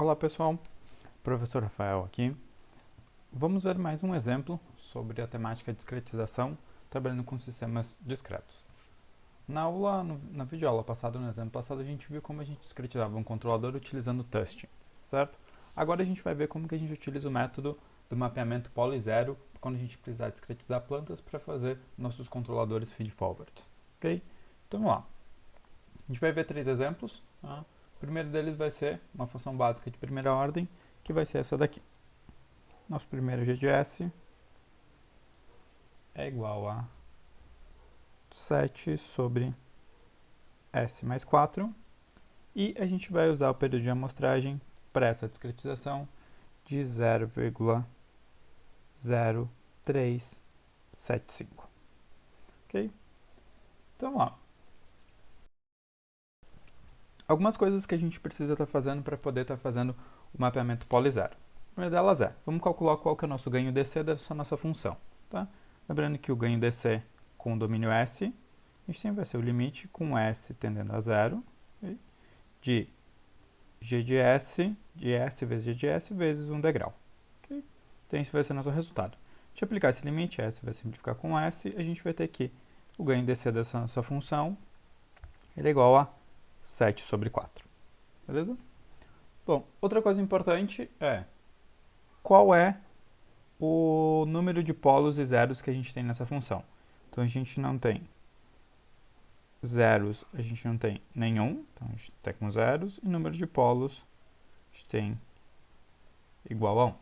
Olá pessoal, professor Rafael aqui. Vamos ver mais um exemplo sobre a temática de discretização trabalhando com sistemas discretos. Na videoaula passada, no exemplo passado, a gente viu como a gente discretizava um controlador utilizando Tust, certo? Agora a gente vai ver como que a gente utiliza o método do mapeamento polo e zero quando a gente precisar discretizar plantas para fazer nossos controladores feed-forwards, ok? Então vamos lá. A gente vai ver três exemplos. Tá? O primeiro deles vai ser uma função básica de primeira ordem, que vai ser essa daqui. Nosso primeiro GDS é igual a 7 sobre S mais 4. E a gente vai usar o período de amostragem para essa discretização de 0,0375. Ok? Então, ó. Algumas coisas que a gente precisa estar fazendo para poder estar fazendo o mapeamento polo e zero. A primeira delas é, vamos calcular qual que é o nosso ganho DC dessa nossa função. Tá? Lembrando que o ganho DC com o domínio S, a gente sempre vai ser o limite com S tendendo a zero, okay? De G de S vezes G de S vezes um degrau. Okay? Então esse vai ser o nosso resultado. Se aplicar esse limite, S vai simplificar com S, a gente vai ter que o ganho DC dessa nossa função ele é igual a 7 sobre 4. Beleza? Bom, outra coisa importante é qual é o número de polos e zeros que a gente tem nessa função. Então a gente não tem zeros, a gente não tem nenhum, então a gente está com zeros, e número de polos a gente tem igual a 1.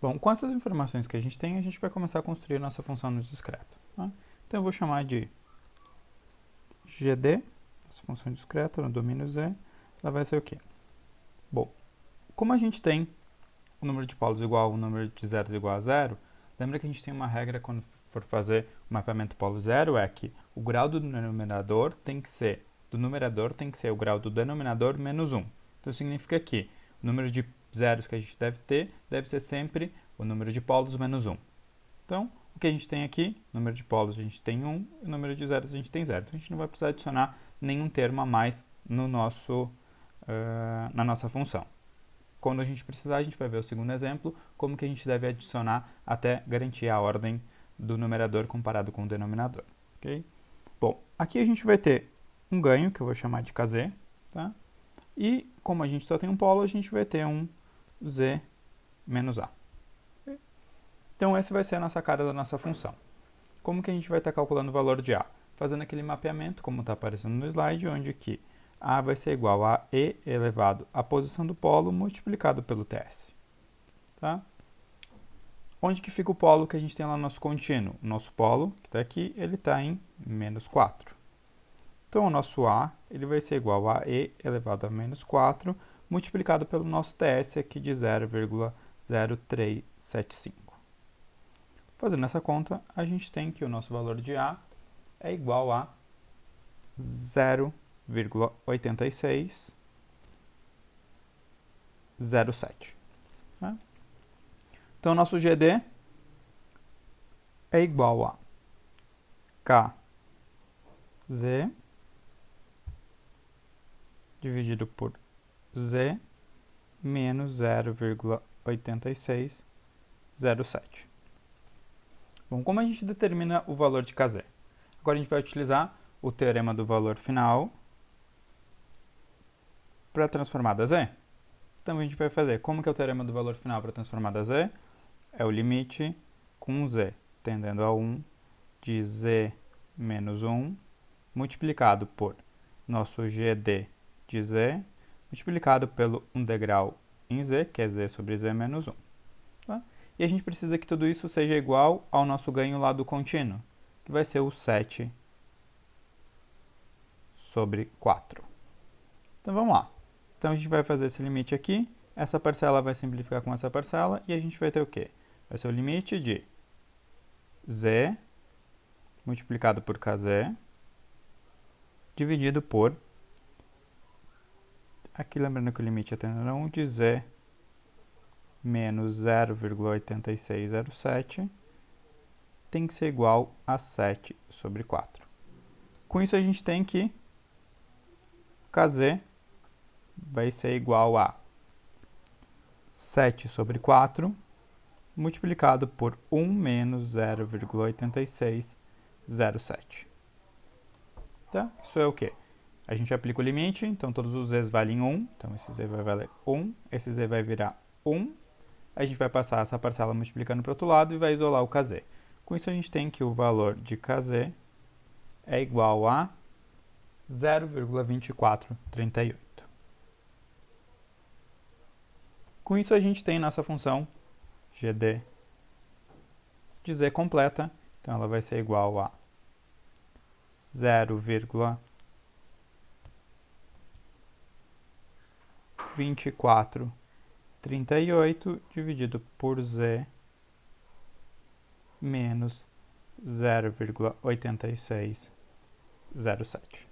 Bom, com essas informações que a gente tem, a gente vai começar a construir a nossa função no discreto. Tá? Então eu vou chamar de GD, essa função discreta no domínio Z, ela vai ser o quê? Bom, como a gente tem o número de polos igual ao número de zeros igual a zero, lembra que a gente tem uma regra quando for fazer o mapeamento polo zero, é que o grau do numerador tem que ser o grau do denominador menos 1. Então significa que o número de zeros que a gente deve ter deve ser sempre o número de polos menos 1. Então, o que a gente tem aqui, número de polos a gente tem 1, e o número de zeros a gente tem 0. Então a gente não vai precisar adicionar nenhum termo a mais no na nossa função. Quando a gente precisar, a gente vai ver o segundo exemplo, como que a gente deve adicionar até garantir a ordem do numerador comparado com o denominador. Okay? Bom, aqui a gente vai ter um ganho, que eu vou chamar de KZ, tá? E como a gente só tem um polo, a gente vai ter um Z menos A. Okay? Então essa vai ser a nossa cara da nossa função. Como que a gente vai estar calculando o valor de A? Fazendo aquele mapeamento, como está aparecendo no slide, onde que A vai ser igual a E elevado à posição do polo multiplicado pelo TS. Tá? Onde que fica o polo que a gente tem lá no nosso contínuo? O nosso polo, que está aqui, ele está em menos 4. Então, o nosso A ele vai ser igual a E elevado a menos 4, multiplicado pelo nosso TS aqui de 0,0375. Fazendo essa conta, a gente tem que o nosso valor de A é igual a 0,8607. Né? Então, nosso GD é igual a KZ dividido por Z menos 0,8607. Bom, como a gente determina o valor de KZ? Agora a gente vai utilizar o teorema do valor final para a transformada Z. Então a gente vai fazer, como que é o teorema do valor final para a transformada Z? É o limite com Z tendendo a 1 de Z menos 1 multiplicado por nosso GD de Z multiplicado pelo um degrau em Z, que é Z sobre Z menos 1. Tá? E a gente precisa que tudo isso seja igual ao nosso ganho lá do contínuo, que vai ser o 7 sobre 4. Então vamos lá. Então a gente vai fazer esse limite aqui, essa parcela vai simplificar com essa parcela, e a gente vai ter o quê? Vai ser o limite de Z multiplicado por KZ dividido por, aqui lembrando que o limite é tendendo a 1 de Z menos 0,8607 tem que ser igual a 7 sobre 4. Com isso a gente tem que KZ vai ser igual a 7 sobre 4 multiplicado por 1 menos 0,8607. Tá? Isso é o quê? A gente aplica o limite, então todos os z's valem 1, então esse z vai valer 1, esse z vai virar 1, a gente vai passar essa parcela multiplicando para o outro lado e vai isolar o kz. Com isso a gente tem que o valor de kz é igual a 0,2438. Com isso a gente tem nossa função gd de z completa, então ela vai ser igual a 0,2438 dividido por z menos 0,8607.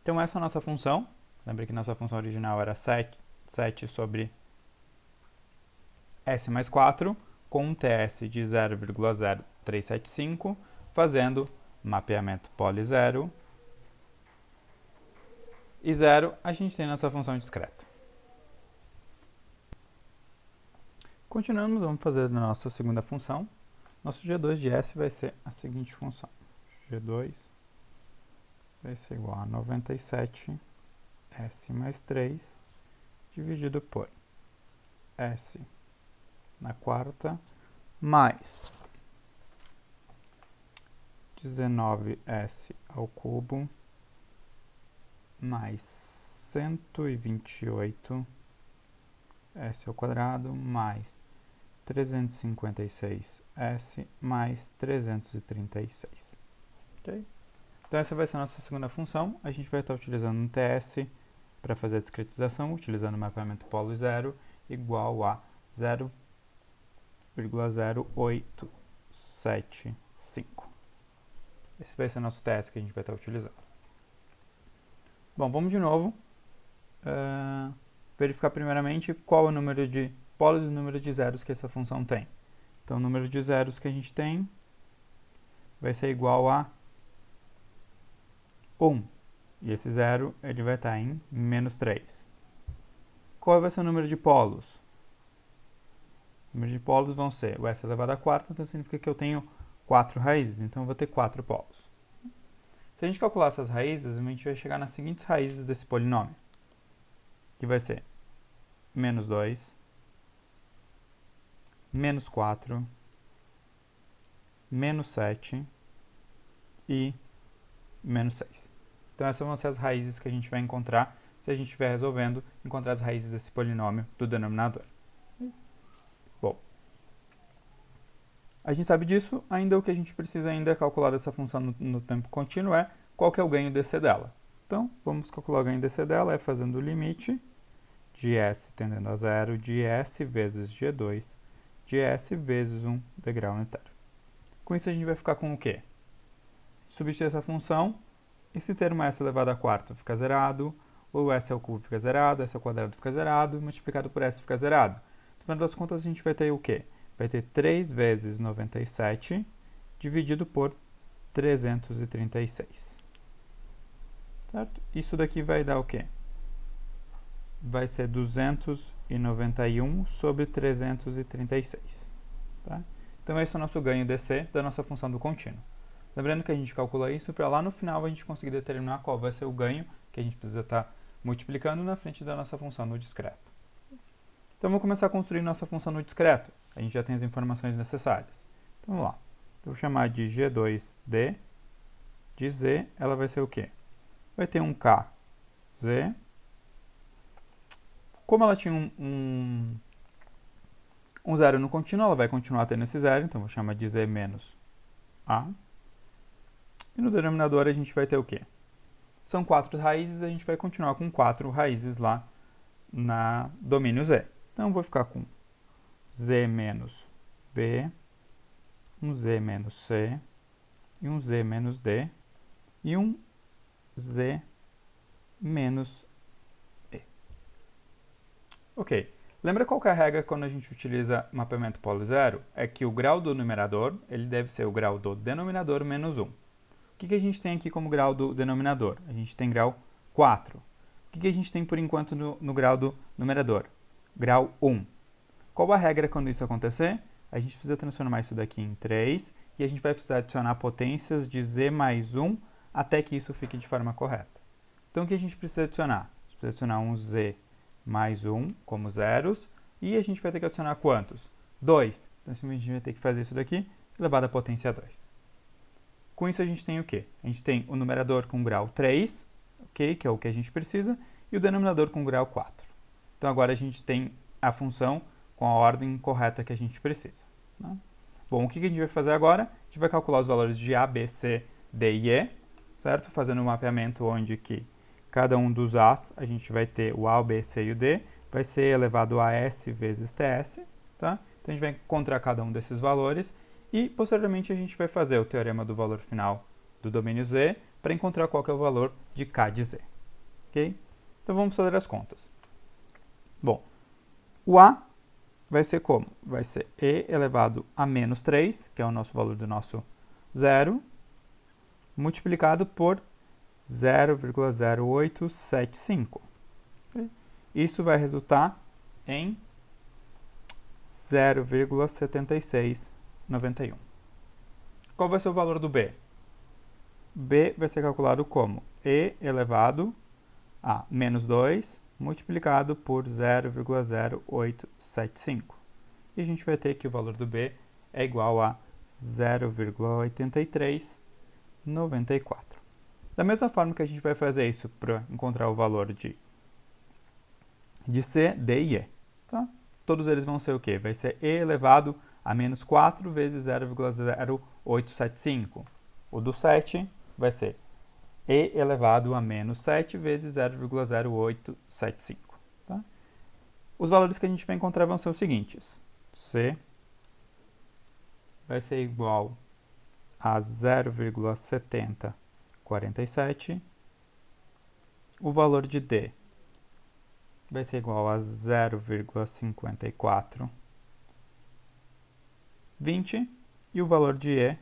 Então essa é a nossa função. Lembra que nossa função original era 7 sobre s mais 4, com um TS de 0,0375, fazendo mapeamento poli 0 e 0, a gente tem nossa função discreta. Continuamos, vamos fazer a nossa segunda função. Nosso G2 de S vai ser a seguinte função. G2 vai ser igual a 97 S mais 3 dividido por S na quarta mais 19S ao cubo mais 128 S ao quadrado mais 356S mais 336. Okay? Então essa vai ser a nossa segunda função. A gente vai estar utilizando um TS para fazer a discretização, utilizando o mapeamento polo 0 igual a 0,0875. Esse vai ser o nosso TS que a gente vai estar utilizando. Bom, vamos de novo verificar primeiramente qual é o número de polos e o número de zeros que essa função tem. Então, o número de zeros que a gente tem vai ser igual a 1. E esse zero ele vai estar em menos 3. Qual vai ser o número de polos? O número de polos vão ser o s elevado a 4, então significa que eu tenho 4 raízes, então eu vou ter 4 polos. Se a gente calcular essas raízes, a gente vai chegar nas seguintes raízes desse polinômio, que vai ser menos 2, menos 4, menos 7 e menos 6. Então essas vão ser as raízes que a gente vai encontrar se a gente estiver resolvendo encontrar as raízes desse polinômio do denominador. Bom, a gente sabe disso, ainda o que a gente precisa ainda calcular dessa função no tempo contínuo é qual que é o ganho DC dela. Então, vamos calcular o ganho DC dela, é fazendo o limite de S tendendo a 0, de S vezes G2, de S vezes um degrau unitário. Com isso, a gente vai ficar com o quê? Substituir essa função, esse termo S elevado a quarta fica zerado, o S ao cubo fica zerado, S ao quadrado fica zerado, multiplicado por S fica zerado. No final das contas, a gente vai ter o quê? Vai ter 3 vezes 97 dividido por 336. Certo? Isso daqui vai dar o quê? Vai ser 291 sobre 336. Tá? Então, esse é o nosso ganho DC da nossa função do contínuo. Lembrando que a gente calcula isso para lá no final a gente conseguir determinar qual vai ser o ganho que a gente precisa estar multiplicando na frente da nossa função no discreto. Então, vamos começar a construir nossa função no discreto. A gente já tem as informações necessárias. Então, vamos lá. Eu vou chamar de G2D de Z. Ela vai ser o quê? Vai ter um KZ. Como ela tinha um zero no contínuo, ela vai continuar tendo esse zero. Então, vou chamar de Z menos A. E no denominador, a gente vai ter o quê? São 4 raízes, a gente vai continuar com 4 raízes lá na domínio Z. Então, vou ficar com Z menos B, um Z menos C, e um Z menos D, e um Z menos E. Ok. Lembra qual que é a regra quando a gente utiliza mapeamento polo zero? É que o grau do numerador ele deve ser o grau do denominador menos 1. O que a gente tem aqui como grau do denominador? A gente tem grau 4. O que a gente tem por enquanto no grau do numerador? Grau 1. Qual a regra quando isso acontecer? A gente precisa transformar isso daqui em 3 e a gente vai precisar adicionar potências de z mais 1 até que isso fique de forma correta. Então, o que a gente precisa adicionar? A gente precisa adicionar um z mais 1 como zeros e a gente vai ter que adicionar quantos? 2. Então, simplesmente a gente vai ter que fazer isso daqui elevado à potência 2. Com isso, a gente tem o quê? A gente tem o numerador com grau 3, okay, que é o que a gente precisa, e o denominador com grau 4. Então, agora a gente tem a função com a ordem correta que a gente precisa. Né? Bom, o que a gente vai fazer agora? A gente vai calcular os valores de A, B, C, D e E, certo? Fazendo um mapeamento onde que cada um dos A's, a gente vai ter o A, o B, C e o D, vai ser elevado a S vezes TS, tá? Então, a gente vai encontrar cada um desses valores e, posteriormente, a gente vai fazer o teorema do valor final do domínio Z para encontrar qual que é o valor de K de Z. Ok? Então, vamos fazer as contas. Bom, o A vai ser como? Vai ser E elevado a menos 3, que é o nosso valor do nosso zero, multiplicado por 0,0875. Okay? Isso vai resultar em 0,7691. Qual vai ser o valor do B? B vai ser calculado como E elevado a menos 2 multiplicado por 0,0875. E a gente vai ter que o valor do B é igual a 0,8394. Da mesma forma que a gente vai fazer isso para encontrar o valor de C, D e E. Tá? Todos eles vão ser o quê? Vai ser E elevado a menos 4 vezes 0,0875. O do 7 vai ser E elevado a menos 7 vezes 0,0875. Tá? Os valores que a gente vai encontrar vão ser os seguintes. C vai ser igual a 0,7047. O valor de D vai ser igual a 0,5420 e o valor de E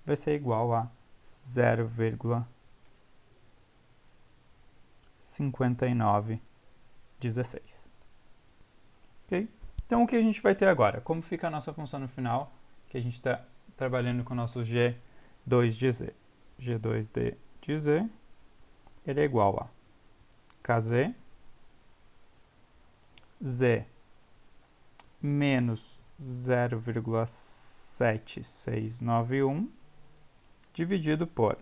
vai ser igual a 0,5916. Ok? Então, o que a gente vai ter agora? Como fica a nossa função no final, que a gente está trabalhando com o nosso G2 de Z. G2D de Z, ele é igual a KZ, Z menos 0,7691 dividido por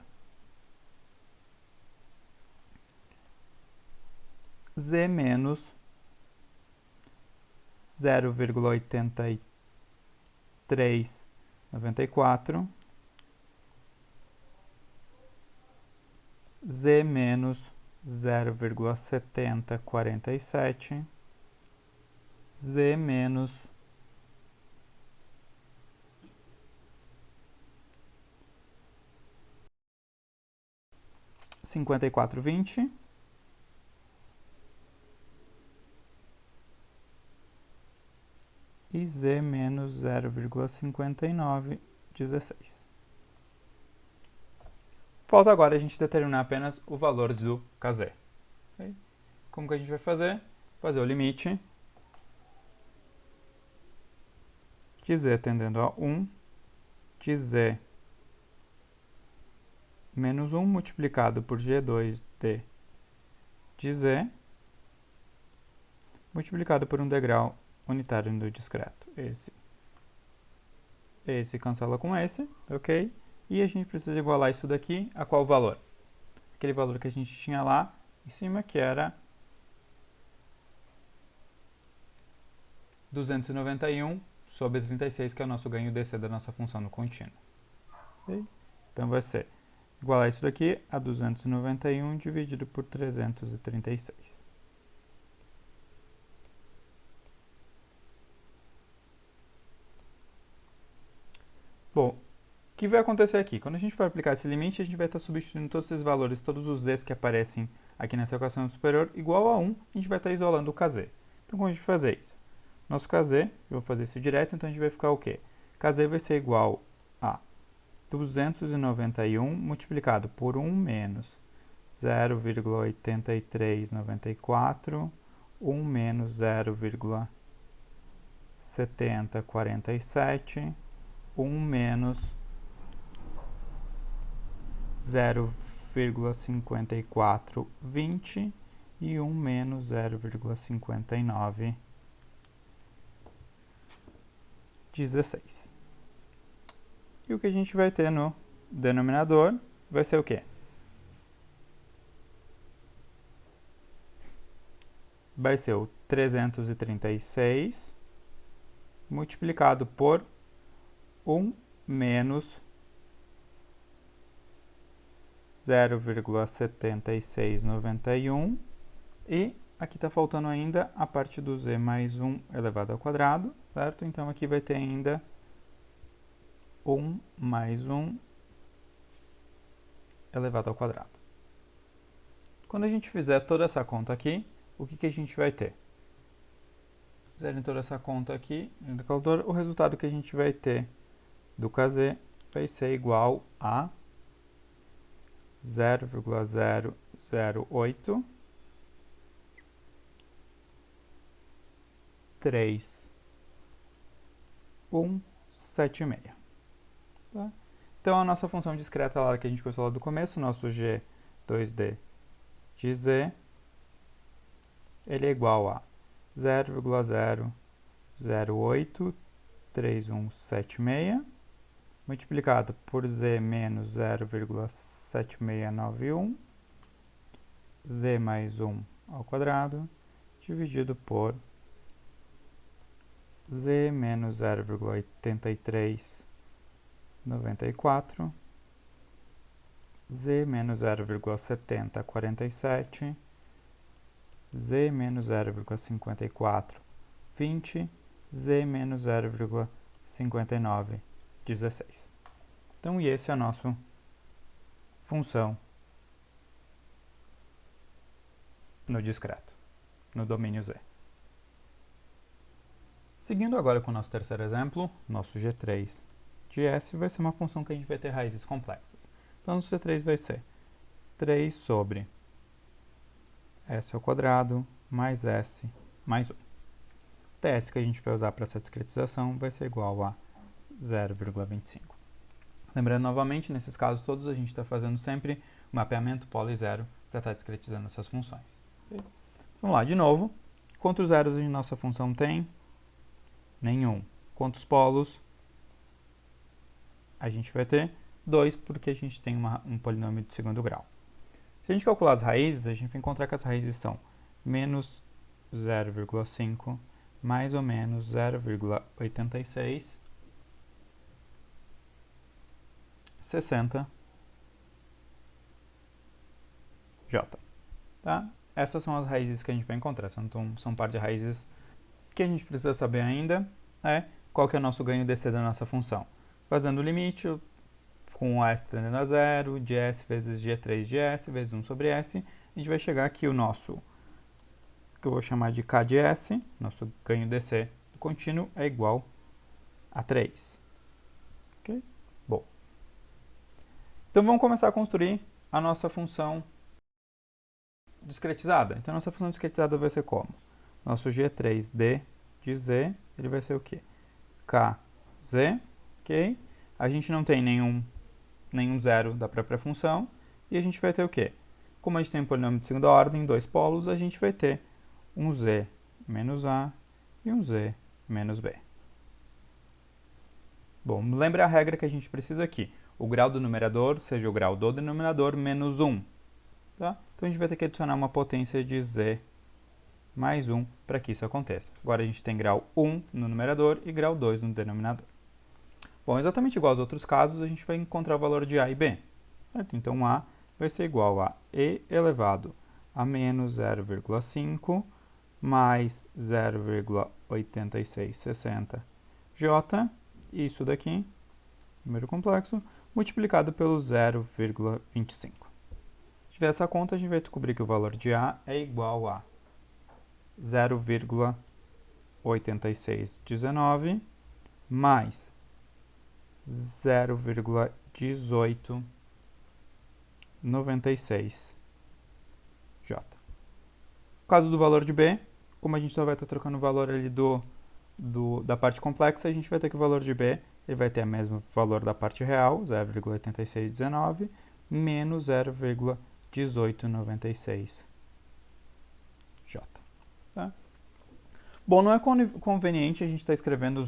Z menos 0,8394 Z menos 0,7047 Z menos 5420 e Z menos 0,5916. Falta agora a gente determinar apenas o valor do KZ. Okay? Como que a gente vai fazer? Fazer o limite de Z tendendo a 1 de Z menos 1 multiplicado por G2D de Z multiplicado por um degrau unitário no discreto. Esse cancela com esse, ok? E a gente precisa igualar isso daqui a qual valor? Aquele valor que a gente tinha lá em cima, que era 291 sobre 36, que é o nosso ganho DC da nossa função no contínuo. Okay? Então, vai ser igualar isso daqui a 291 dividido por 336. Bom, o que vai acontecer aqui? Quando a gente for aplicar esse limite, a gente vai estar substituindo todos esses valores, todos os z's que aparecem aqui nessa equação superior, igual a 1, a gente vai estar isolando o kz. Então, como a gente vai fazer isso? Nosso kz, eu vou fazer isso direto, então a gente vai ficar o quê? Kz vai ser igual a 291 multiplicado por 1 menos 0,8394, 1 menos 0,7047, 1 menos 0,5420 e 1 menos 0,5916. E o que a gente vai ter no denominador vai ser o quê? Vai ser o 336 multiplicado por 1 menos 0,7691 e aqui está faltando ainda a parte do z mais 1 elevado ao quadrado, certo? Então aqui vai ter ainda 1 mais 1 elevado ao quadrado. Quando a gente fizer toda essa conta aqui, o que a gente vai ter? Fizerem toda essa conta aqui no calculador, o resultado que a gente vai ter do KZ vai ser igual a 0,008 3176. Tá? Então, a nossa função discreta lá que a gente começou lá do começo, nosso G 2D de Z, ele é igual a 0,0083176 multiplicado por Z menos 0,7691, Z mais 1 ao quadrado, dividido por Z menos 0,8394, Z menos 0,7047, Z menos 0,5420, Z menos 0,5916. Então, e esse é a nossa função no discreto, no domínio Z. Seguindo agora com o nosso terceiro exemplo, nosso G3 de S vai ser uma função que a gente vai ter raízes complexas. Então, nosso G3 vai ser 3 sobre S ao quadrado mais S mais 1. O TS que a gente vai usar para essa discretização vai ser igual a 0,25. Lembrando novamente, nesses casos todos, a gente está fazendo sempre o mapeamento polo e zero para estar discretizando essas funções. Okay? Vamos lá, de novo. Quantos zeros a nossa função tem? Nenhum. Quantos polos? A gente vai ter 2, porque a gente tem um polinômio de segundo grau. Se a gente calcular as raízes, a gente vai encontrar que as raízes são menos 0,5, mais ou menos 0,86, 60, J. Tá? Essas são as raízes que a gente vai encontrar. São um par de raízes que a gente precisa saber ainda qual que é o nosso ganho DC da nossa função. Fazendo o limite, com o S tendendo a zero, de S vezes G3 de S, vezes 1 sobre S, a gente vai chegar aqui o nosso, que eu vou chamar de K de S, nosso ganho DC do contínuo é igual a 3. Ok? Bom. Então vamos começar a construir a nossa função discretizada. Então, nossa função discretizada vai ser como? Nosso G3D de Z, ele vai ser o quê? KZ, ok? A gente não tem nenhum zero da própria função, e a gente vai ter o quê? Como a gente tem um polinômio de segunda ordem, dois polos, a gente vai ter um Z menos A e um Z menos B. Bom, lembra a regra que a gente precisa aqui. O grau do numerador seja o grau do denominador menos 1. Tá? Então, a gente vai ter que adicionar uma potência de Z mais 1 para que isso aconteça. Agora, a gente tem grau 1 no numerador e grau 2 no denominador. Bom, exatamente igual aos outros casos, a gente vai encontrar o valor de A e B. Certo? Então, A vai ser igual a E elevado a menos 0,5 mais 0,8660 J, isso daqui, número complexo, multiplicado pelo 0,25. Se tiver essa conta, a gente vai descobrir que o valor de A é igual a 0,8619 mais 0,1896 j. No caso do valor de b, como a gente só vai estar trocando o valor ali da parte complexa, a gente vai ter que o valor de b ele vai ter o mesmo valor da parte real, 0,8619, menos 0,1896j. Tá? Bom, não é conveniente a gente estar escrevendo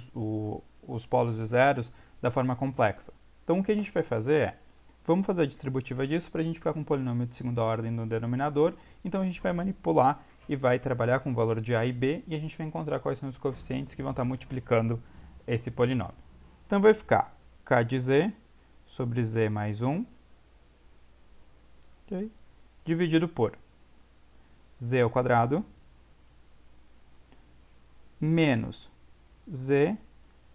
os polos e zeros da forma complexa. Então, o que a gente vai fazer é, vamos fazer a distributiva disso para a gente ficar com um polinômio de segunda ordem no denominador. Então, a gente vai manipular e vai trabalhar com o valor de a e b, e a gente vai encontrar quais são os coeficientes que vão estar multiplicando esse polinômio. Então, vai ficar k de z sobre z mais 1, okay, dividido por z ao quadrado, menos z,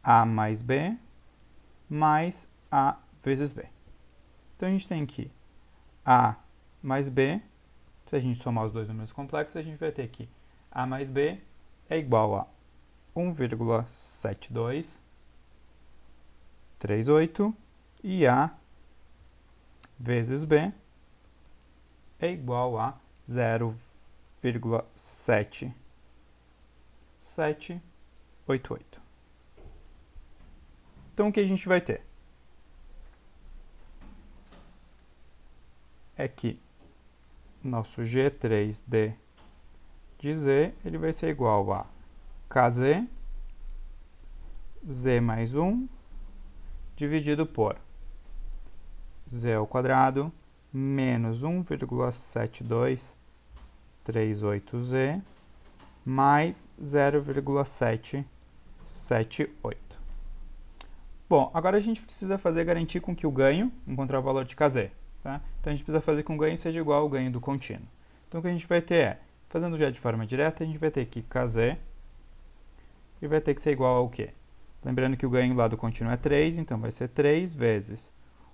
a mais b, mais a vezes b. Então, a gente tem aqui a mais b. Se a gente somar os dois números complexos, a gente vai ter que a mais b é igual a 1,7238 e a vezes b é igual a 0,7788. Então, o que a gente vai ter é que nosso G3D de Z ele vai ser igual a KZ, Z mais 1, dividido por Z ao quadrado, menos 1,7238Z, mais 0,778. Bom, agora a gente precisa garantir com que o ganho, encontrar o valor de KZ. Tá? Então, a gente precisa fazer com que o ganho seja igual ao ganho do contínuo. Então, o que a gente vai ter é, fazendo já de forma direta, a gente vai ter que KZ e vai ter que ser igual ao quê? Lembrando que o ganho lá do contínuo é 3, então vai ser 3 vezes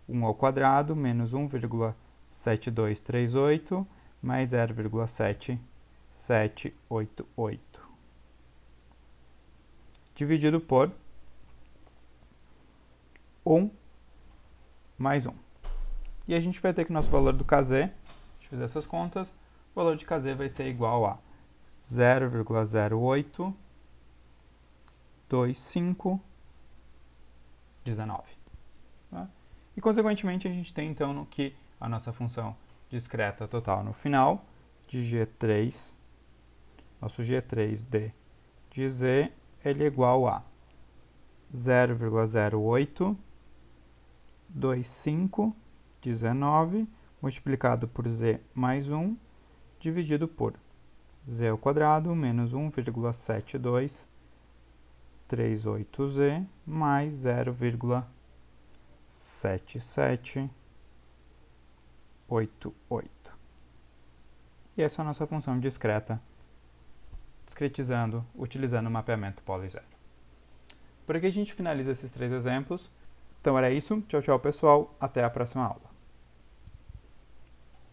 1 ao quadrado menos 1,7238 mais 0,7788. Dividido por 1 mais 1. E a gente vai ter que o nosso valor do KZ, se a gente fizer essas contas, o valor de KZ vai ser igual a 0,082519. Tá? E, consequentemente, a gente tem, então, que a nossa função discreta total no final de G3, nosso G3D de Z, ele é igual a 0,082519 multiplicado por z mais 1, dividido por z ao quadrado menos 1,7238z mais 0,7788. E essa é a nossa função discreta, discretizando, utilizando o mapeamento polo e zero. Por aqui a gente finaliza esses 3 exemplos. Então era isso. Tchau, tchau, pessoal. Até a próxima aula.